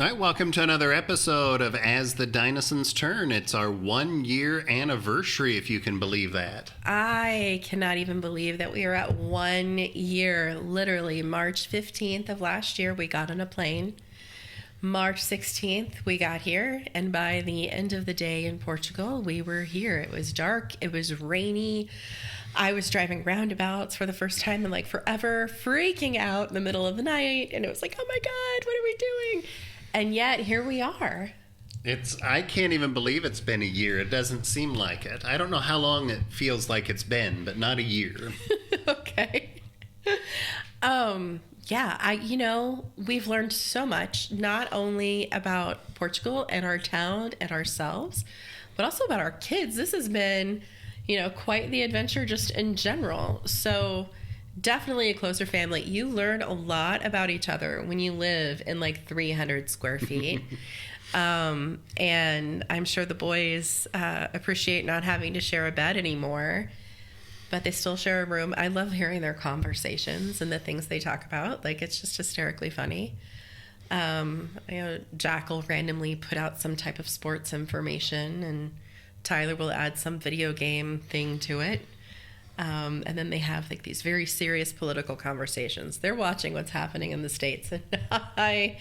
All right, welcome to another episode of As the Dinosaurs Turn. It's our 1 year anniversary, if you can believe that. I cannot even believe that we are at 1 year. Literally, March 15th of last year, we got on a plane. March 16th, we got here. And by the end of the day in Portugal, we were here. It was dark. It was rainy. I was driving roundabouts for the first time in like forever, freaking out in the middle of the night. And it was like, oh my God, what are we doing? And yet, here we are. I can't even believe it's been a year. It doesn't seem like it. I don't know how long it feels like it's been, but not a year. Okay. We've learned so much, not only about Portugal and our town and ourselves, but also about our kids. This has been, quite the adventure just in general. So definitely a closer family. You learn a lot about each other when you live in like 300 square feet. And I'm sure the boys appreciate not having to share a bed anymore, but they still share a room. I love hearing their conversations and the things they talk about. Like, it's just hysterically funny. Jack will randomly put out some type of sports information, and Tyler will add some video game thing to it. And then they have like these very serious political conversations. They're watching what's happening in the States, and I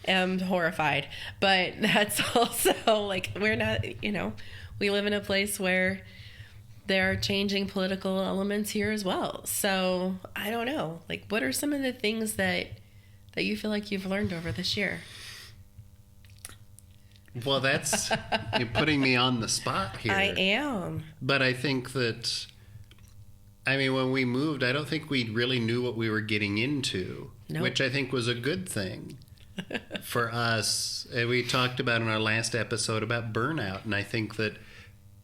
am horrified. But that's also like, we're not, we live in a place where there are changing political elements here as well. So I don't know, like, what are some of the things that you feel like you've learned over this year? Well, you're putting me on the spot here. I am. But I think that, when we moved, I don't think we really knew what we were getting into, Nope. Which I think was a good thing for us. We talked about in our last episode about burnout, and I think that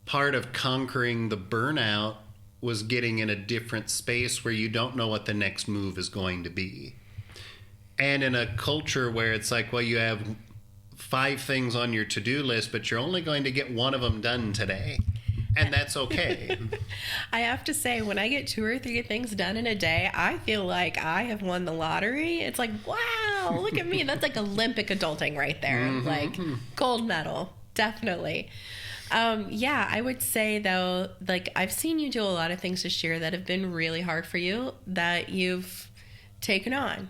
part of conquering the burnout was getting in a different space where you don't know what the next move is going to be. And in a culture where it's like, well, you have 5 things on your to-do list, but you're only going to get one of them done today. And that's okay. I have to say, when I get 2 or 3 things done in a day, I feel like I have won the lottery. It's like, wow, look at me. That's like Olympic adulting right there. Mm-hmm. Like gold medal, definitely. I would say, though, like, I've seen you do a lot of things this year that have been really hard for you that you've taken on,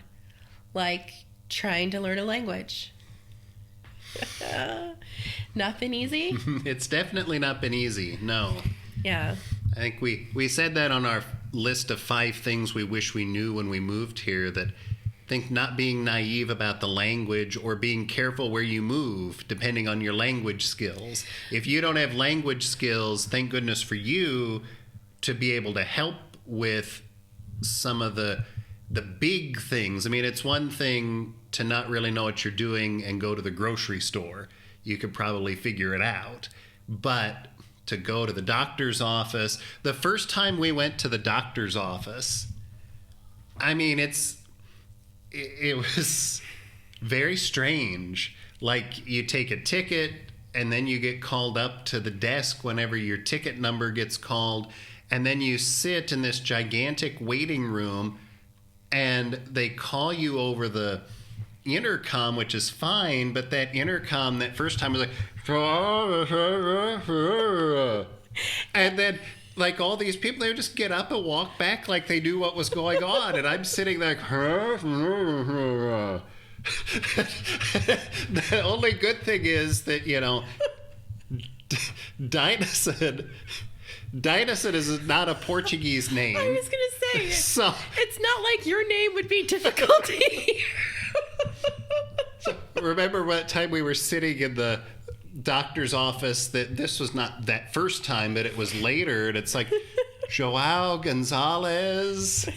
like trying to learn a language. Not been easy? It's definitely not been easy, no. Yeah. I think we said that on our list of 5 things we wish we knew when we moved here, that I think not being naive about the language or being careful where you move, depending on your language skills. If you don't have language skills, thank goodness for you to be able to help with some of the big things. It's one thing to not really know what you're doing and go to the grocery store. You could probably figure it out. But to go to the doctor's office, the first time we went to the doctor's office, it was very strange. Like, you take a ticket and then you get called up to the desk whenever your ticket number gets called, and then you sit in this gigantic waiting room and they call you over the intercom, which is fine, but that intercom that first time was like, and then like all these people, they would just get up and walk back like they knew what was going on, and I'm sitting there like, the only good thing is that, Dinosaur is not a Portuguese name. I was going to say, so it's not like your name would be difficulty. Remember what time we were sitting in the doctor's office, that this was not that first time, but it was later, and it's like, Joao Gonzalez.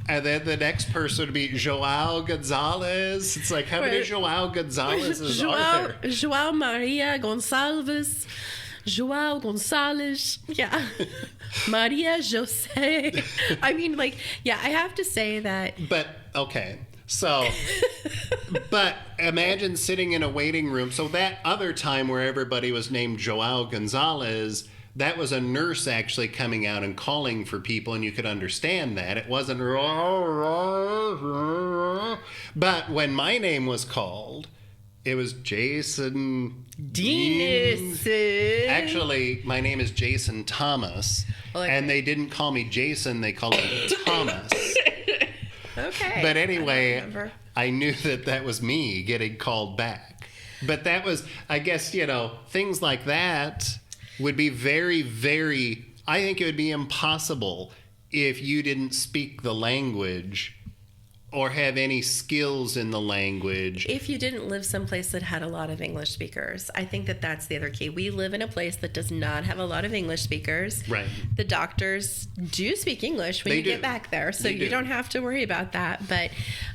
And then the next person would be Joao Gonzalez. It's like, how many Joao Gonzalez's are there? Joao Maria Gonçalves. Joao Gonzalez. Yeah. Maria Jose. I have to say that. But, okay. So, but imagine sitting in a waiting room. So that other time where everybody was named Joao Gonzalez, that was a nurse actually coming out and calling for people, and you could understand that. It wasn't... But when my name was called, It was Jason Denison. Actually, my name is Jason Thomas. And they didn't call me Jason, they called me Thomas. Okay. But anyway, I knew that was me getting called back. But that was, I guess, things like that would be very, very, I think it would be impossible if you didn't speak the language or have any skills in the language. If you didn't live someplace that had a lot of English speakers. I think that's the other key. We live in a place that does not have a lot of English speakers. Right. The doctors do speak English when you get back there, so you don't have to worry about that. But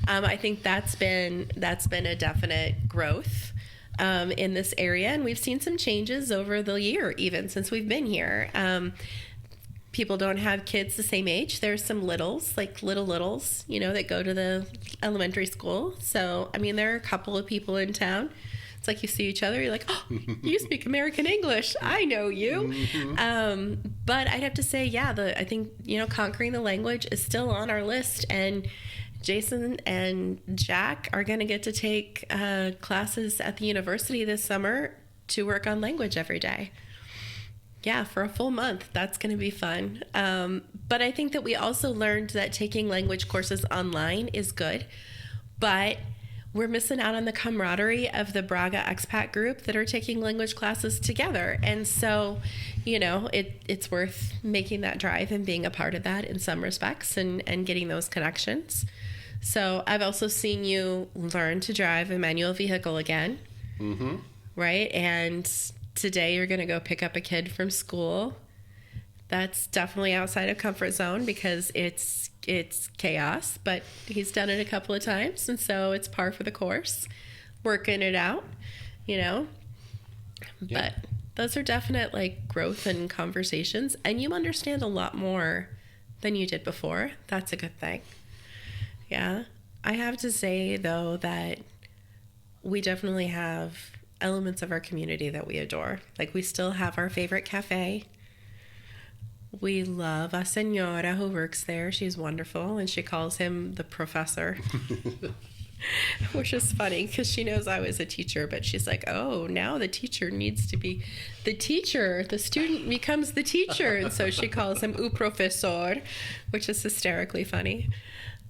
I think that's been a definite growth in this area, and we've seen some changes over the year, even since we've been here. People don't have kids the same age. There's some littles, like littles, that go to the elementary school. So, there are a couple of people in town. It's like you see each other, you're like, oh, you speak American English. I know you. Mm-hmm. But I'd have to say, I think, conquering the language is still on our list. And Jason and Jack are going to get to take classes at the university this summer to work on language every day. Yeah, for a full month. That's going to be fun. But I think that we also learned that taking language courses online is good, but we're missing out on the camaraderie of the Braga expat group that are taking language classes together. And so, it's worth making that drive and being a part of that in some respects and getting those connections. So I've also seen you learn to drive a manual vehicle again. Mm-hmm. Right? And today you're going to go pick up a kid from school. That's definitely outside of comfort zone because it's chaos, but he's done it a couple of times, and so it's par for the course. Working it out, Yeah. But those are definite growth and conversations, and you understand a lot more than you did before. That's a good thing. Yeah. I have to say though that we definitely have elements of our community that we adore. We still have our favorite cafe. We love a señora who works there. She's wonderful, and she calls him the professor, which is funny because she knows I was a teacher, but she's like, oh, now the teacher needs to be the teacher. The student becomes the teacher, and so she calls him o professor, which is hysterically funny.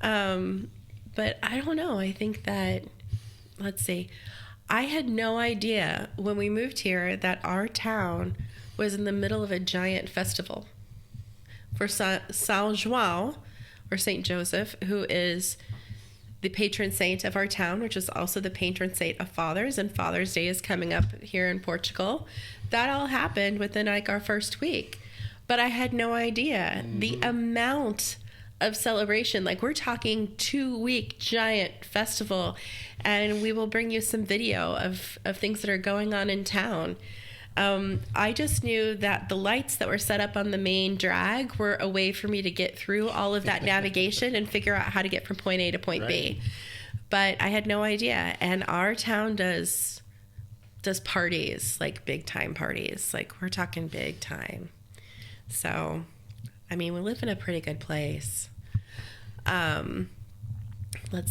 But I don't know. I think that, let's see, I had no idea when we moved here that our town was in the middle of a giant festival for San João, or St. Joseph, who is the patron saint of our town, which is also the patron saint of fathers, and Father's Day is coming up here in Portugal. That all happened within our first week. But I had no idea the amount of celebration. We're talking 2-week giant festival, and we will bring you some video of things that are going on in town. I just knew that the lights that were set up on the main drag were a way for me to get through all of that navigation and figure out how to get from point A to point B. But I had no idea. And our town does parties, big time parties. We're talking big time. So, we live in a pretty good place. Let's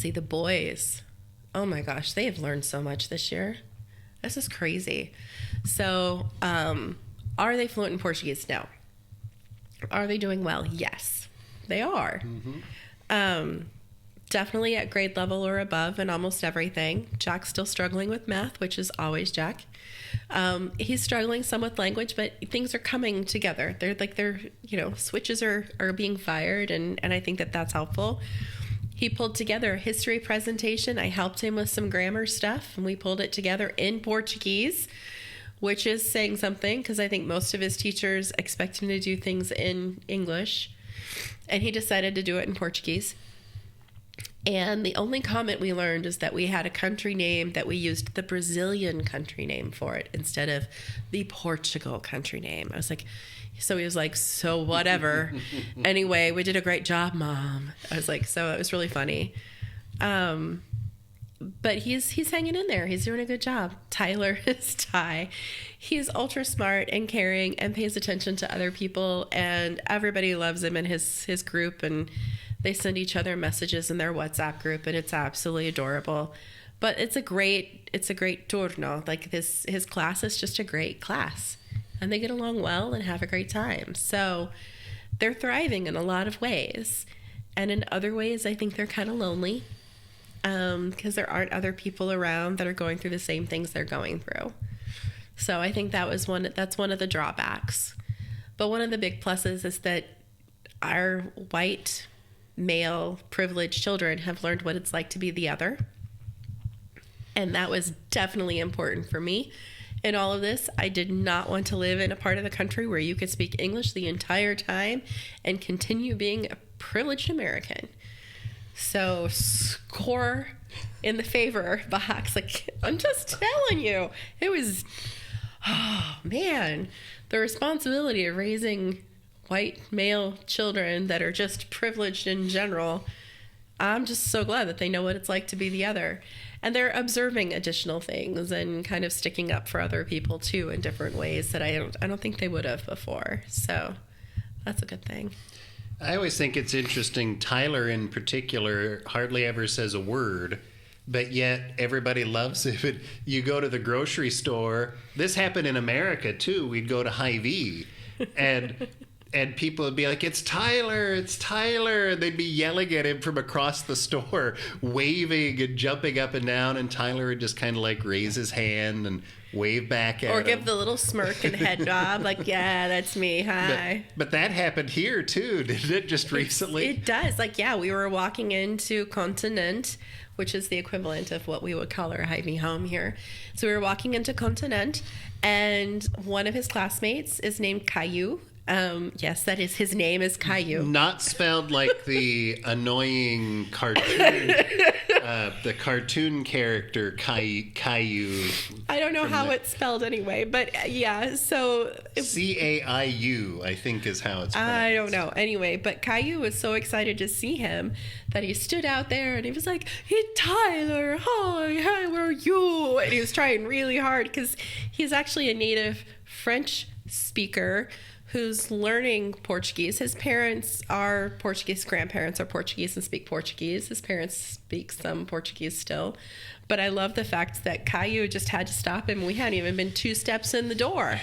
see, the boys. Oh my gosh, they have learned so much this year. This is crazy. So, are they fluent in Portuguese? No. Are they doing well? Yes, they are. Mm-hmm. Definitely at grade level or above in almost everything. Jack's still struggling with math, which is always Jack. He's struggling some with language, but things are coming together. They're switches are being fired, and I think that's helpful. He pulled together a history presentation. I helped him with some grammar stuff, and we pulled it together in Portuguese, which is saying something because I think most of his teachers expect him to do things in English, and he decided to do it in Portuguese. And the only comment we learned is that we had a country name that we used the Brazilian country name for it instead of the Portugal country name. I was like, so he was like, so whatever. Anyway, we did a great job, Mom. I was like, so it was really funny. But he's hanging in there. He's doing a good job. Tyler is Ty. He's ultra smart and caring and pays attention to other people, and everybody loves him in his group, and they send each other messages in their WhatsApp group, and it's absolutely adorable. But it's a great turno. Like his class is just a great class, and they get along well and have a great time. So they're thriving in a lot of ways, and in other ways, I think they're kind of lonely because there aren't other people around that are going through the same things they're going through. So I think that's one of the drawbacks. But one of the big pluses is that our white male privileged children have learned what it's like to be the other. And that was definitely important for me in all of this. I did not want to live in a part of the country where you could speak English the entire time and continue being a privileged American. So score in the favor box. Like, I'm just telling you, it was, oh man, the responsibility of raising white male children that are just privileged in general. I'm just so glad that they know what it's like to be the other. And they're observing additional things and kind of sticking up for other people too in different ways that I don't think they would have before. So that's a good thing. I always think it's interesting. Tyler in particular hardly ever says a word, but yet everybody loves it. But you go to the grocery store. This happened in America too. We'd go to Hy-Vee and people would be like, it's Tyler, it's Tyler. And they'd be yelling at him from across the store, waving and jumping up and down. And Tyler would just kind of like raise his hand and wave back at him. Or give the little smirk and head nod, like, yeah, that's me, hi. But that happened here too, didn't it, just recently? It does. Like, yeah, we were walking into Continent, which is the equivalent of what we would call our Hy-Vee home here. So we were walking into Continent, and one of his classmates is named Caillou. Yes, that is, his name is Caillou. Not spelled like the annoying cartoon, the cartoon character Caillou. I don't know how it's spelled anyway, but yeah, so... Caiu, I think is how it's pronounced. I don't know. Anyway, but Caillou was so excited to see him that he stood out there and he was like, hey, Tyler, hi, how are you? And he was trying really hard because he's actually a native French speaker who's learning Portuguese. His parents are Portuguese, grandparents are Portuguese and speak Portuguese. His parents speak some Portuguese still. But I love the fact that Caillou just had to stop him. We hadn't even been 2 steps in the door.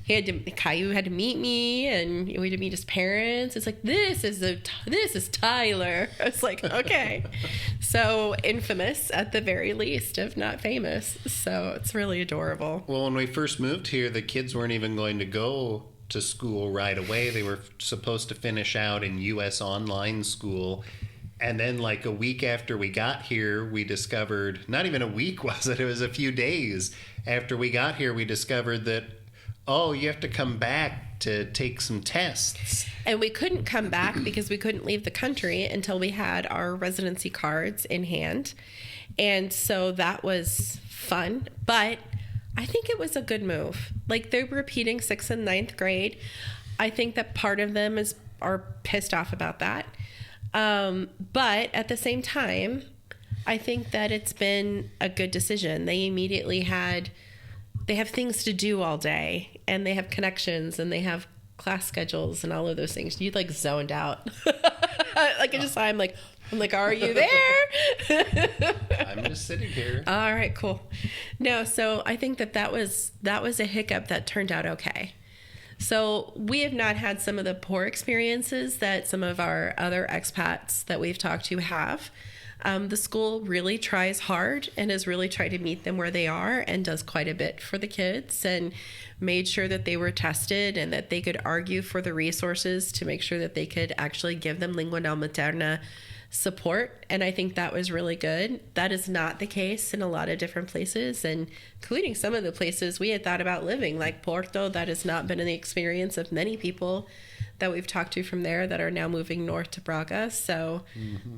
Caillou had to meet me, and we had to meet his parents. It's like, this is Tyler. I was like, okay. So infamous at the very least, if not famous. So it's really adorable. Well, when we first moved here, the kids weren't even going to go to school right away. They were supposed to finish out in U.S. online school. And then like a week after we got here, we discovered, not even a week was it, it was a few days after we got here, we discovered that, oh, you have to come back to take some tests. And we couldn't come back because we couldn't leave the country until we had our residency cards in hand. And so that was fun, but I think it was a good move. Like, they're repeating 6th and 9th grade. I think that part of them are pissed off about that. But at the same time, I think that it's been a good decision. They have things to do all day, and they have connections, and they have class schedules and all of those things. You like zoned out. I'm like, are you there? I'm just sitting here. All right, cool. No, so I think that was a hiccup that turned out okay. So we have not had some of the poor experiences that some of our other expats that we've talked to have. The school really tries hard and has really tried to meet them where they are and does quite a bit for the kids and made sure that they were tested and that they could argue for the resources to make sure that they could actually give them lingua no materna support. And I think that was really good. That is not the case in a lot of different places, and including some of the places we had thought about living, like Porto. That has not been in the experience of many people that we've talked to from there that are now moving north to Braga. So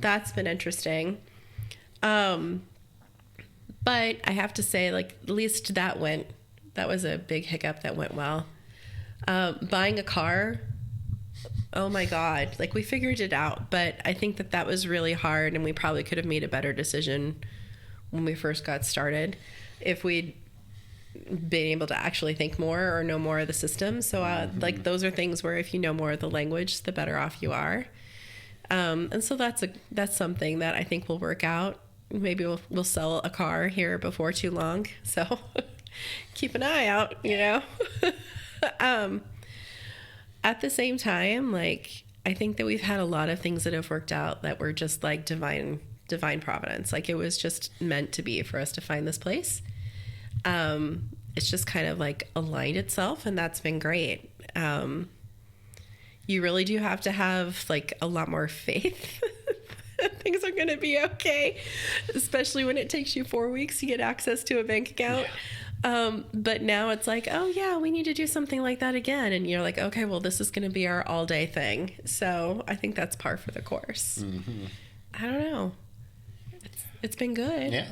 that's been interesting. But I have to say, like, at least that was a big hiccup that went well. Buying a car, oh my God, like, we figured it out, but I think that was really hard, and we probably could have made a better decision when we first got started if we'd been able to actually think more or know more of the system. So like, those are things where if you know more of the language, the better off you are. And so that's something that I think will work out. maybe we'll sell a car here before too long. So keep an eye out, you know. At the same time, like, I think that we've had a lot of things that have worked out that were just like divine providence. Like, it was just meant to be for us to find this place. It's just kind of like aligned itself, and that's been great. You really do have to have like a lot more faith. Things are going to be okay, especially when it takes you 4 weeks to get access to a bank account. Yeah. But now it's like, oh yeah, we need to do something like that again. And you're like, okay, well, this is going to be our all day thing. So I think that's par for the course. Mm-hmm. I don't know. It's been good. Yeah.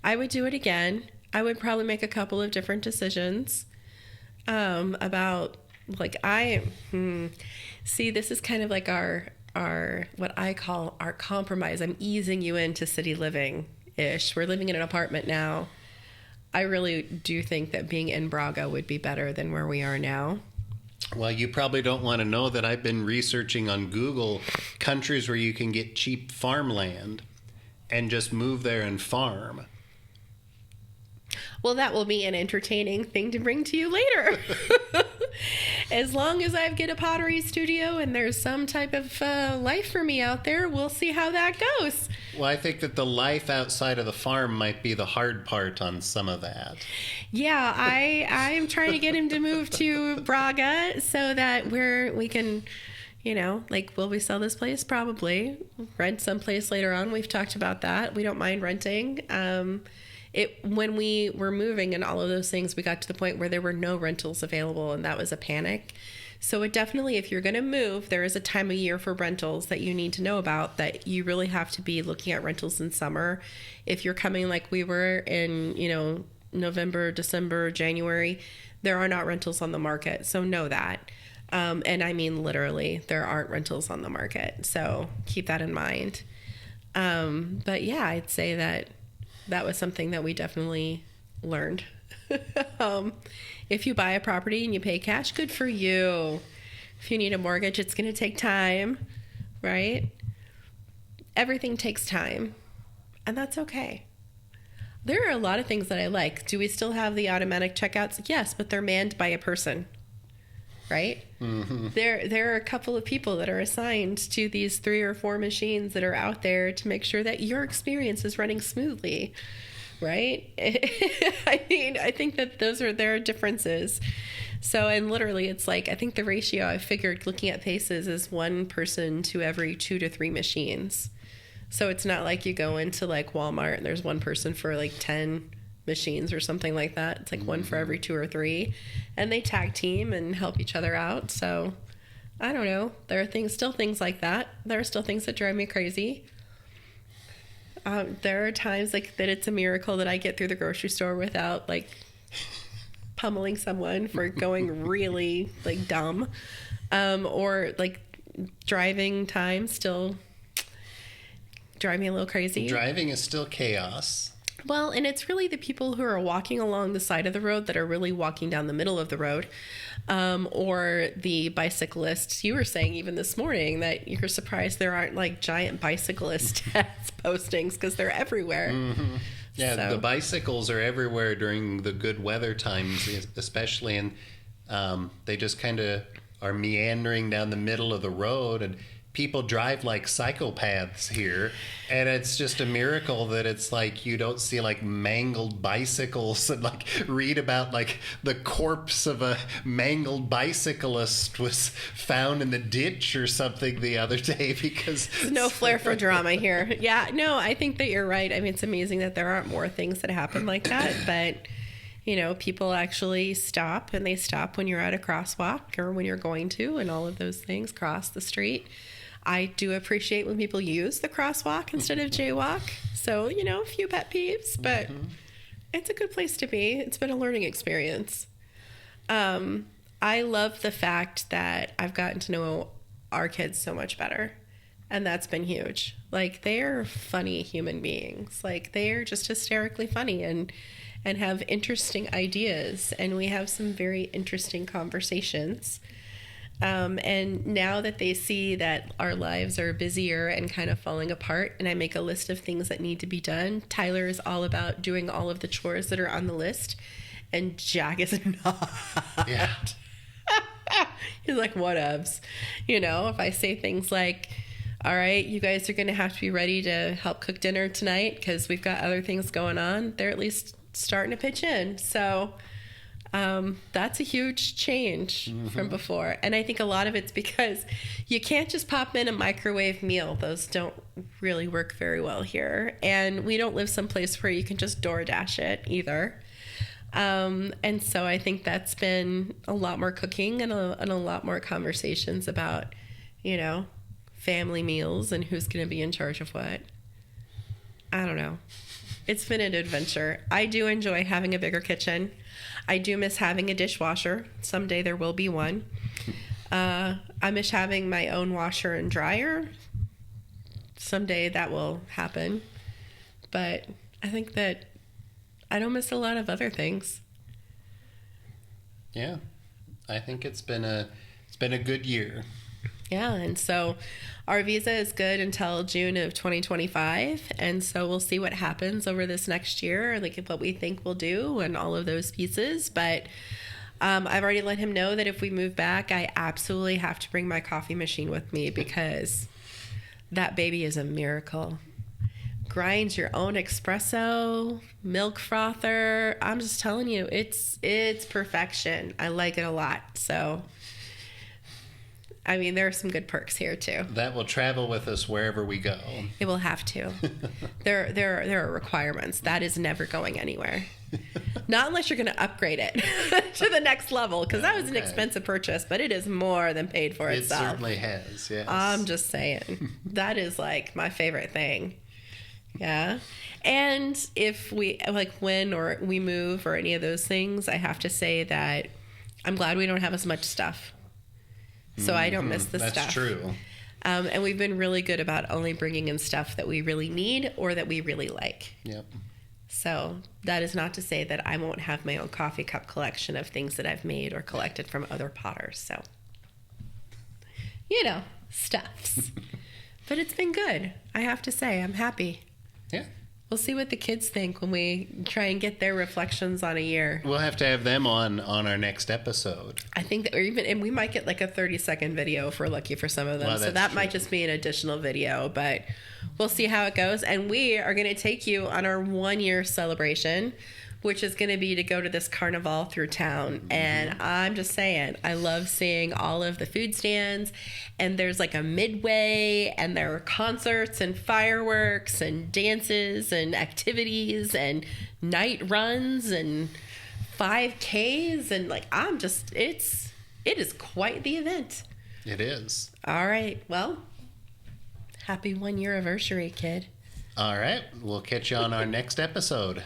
I would do it again. I would probably make a couple of different decisions, about like, see, this is kind of like our, what I call our compromise. I'm easing you into city living ish. We're living in an apartment now. I really do think that being in Braga would be better than where we are now. Well, you probably don't want to know that I've been researching on Google countries where you can get cheap farmland and just move there and farm. Well, that will be an entertaining thing to bring to you later. As long as I get a pottery studio and there's some type of life for me out there, we'll see how that goes. Well, I think that the life outside of the farm might be the hard part on some of that. Yeah, I'm trying to get him to move to Braga so that we can, you know, like, will we sell this place? Probably. Rent someplace later on. We've talked about that. We don't mind renting. When we were moving and all of those things, we got to the point where there were no rentals available, and that was a panic. So it definitely, if you're going to move, there is a time of year for rentals that you need to know about, that you really have to be looking at rentals in summer. If you're coming like we were in, you know, November, December, January, there are not rentals on the market. So know that. And I mean, literally, there aren't rentals on the market. So keep that in mind. But yeah, I'd say that was something that we definitely learned. If you buy a property and you pay cash, good for you. If you need a mortgage, it's going to take time, right? Everything takes time, and that's okay. There are a lot of things that I like. Do we still have the automatic checkouts? Yes, but they're manned by a person, right? Mm-hmm. There are a couple of people that are assigned to these 3 or 4 machines that are out there to make sure that your experience is running smoothly, right? I mean, I think that there are differences. So, and literally, it's like, I think the ratio I figured looking at Paces is 1 person to every 2 to 3 machines. So it's not like you go into like Walmart and there's 1 person for like 10 machines or something like that. It's like 1 for every 2 or 3, and they tag team and help each other out. So I don't know. There are still things like that. There are still things that drive me crazy. There are times like that it's a miracle that I get through the grocery store without like pummeling someone for going really like dumb, or like driving time still drive me a little crazy. Driving is still chaos. Well, and it's really the people who are walking along the side of the road that are really walking down the middle of the road, or the bicyclists. You were saying even this morning that you're surprised there aren't like giant bicyclist postings, because they're everywhere. Mm-hmm. Yeah, so. The bicycles are everywhere during the good weather times, especially, and they just kind of are meandering down the middle of the road, and people drive like psychopaths here, and it's just a miracle that it's like you don't see like mangled bicycles and like read about like the corpse of a mangled bicyclist was found in the ditch or something the other day, because there's no flair for drama here. Yeah, no, I think that you're right. I mean, it's amazing that there aren't more things that happen like that, but you know, people actually stop, and they stop when you're at a crosswalk or when you're going to, and all of those things, cross the street. I do appreciate when people use the crosswalk instead of jaywalk. So, you know, a few pet peeves, but it's a good place to be. It's been a learning experience. I love the fact that I've gotten to know our kids so much better, and that's been huge. Like, they're funny human beings. Like, they're just hysterically funny and have interesting ideas, and we have some very interesting conversations. And now that they see that our lives are busier and kind of falling apart, and I make a list of things that need to be done, Tyler is all about doing all of the chores that are on the list, and Jack is not. Yeah. He's like, whatevs. If I say things like, all right, you guys are going to have to be ready to help cook dinner tonight because we've got other things going on, they're at least starting to pitch in. So that's a huge change from before. And I think a lot of it's because you can't just pop in a microwave meal. Those don't really work very well here. And we don't live someplace where you can just DoorDash it either. And so I think that's been a lot more cooking and a lot more conversations about, family meals and who's going to be in charge of what. I don't know. It's been an adventure. I do enjoy having a bigger kitchen. I do miss having a dishwasher. Someday there will be one. I miss having my own washer and dryer. Someday that will happen. But I think that I don't miss a lot of other things. Yeah. I think it's been a good year. Yeah, and so our visa is good until June of 2025, and so we'll see what happens over this next year, like what we think we'll do and all of those pieces. But I've already let him know that if we move back, I absolutely have to bring my coffee machine with me because that baby is a miracle. Grind your own espresso, milk frother. I'm just telling you, it's perfection. I like it a lot. So I mean, there are some good perks here too. That will travel with us wherever we go. It will have to. There are requirements. That is never going anywhere. Not unless you're going to upgrade it to the next level, because that was an expensive purchase, but it is more than paid for itself. It certainly has, yes. I'm just saying. That is like my favorite thing. Yeah. And if we, like when or we move or any of those things, I have to say that I'm glad we don't have as much stuff. So I don't miss the stuff. That's true. And we've been really good about only bringing in stuff that we really need or that we really like. Yep. So that is not to say that I won't have my own coffee cup collection of things that I've made or collected from other potters. So, stuffs. But it's been good. I have to say, I'm happy. Yeah. We'll see what the kids think when we try and get their reflections on a year. We'll have to have them on our next episode. I think that, and we might get like a 30-second video if we're lucky for some of them. Well, so that might just be an additional video, but we'll see how it goes. And we are going to take you on our 1-year celebration, which is going to be to go to this carnival through town. And I'm just saying, I love seeing all of the food stands, and there's like a midway, and there are concerts and fireworks and dances and activities and night runs and 5Ks. And like, it is quite the event. It is. All right. Well, happy 1-year anniversary, kid. All right. We'll catch you on our next episode.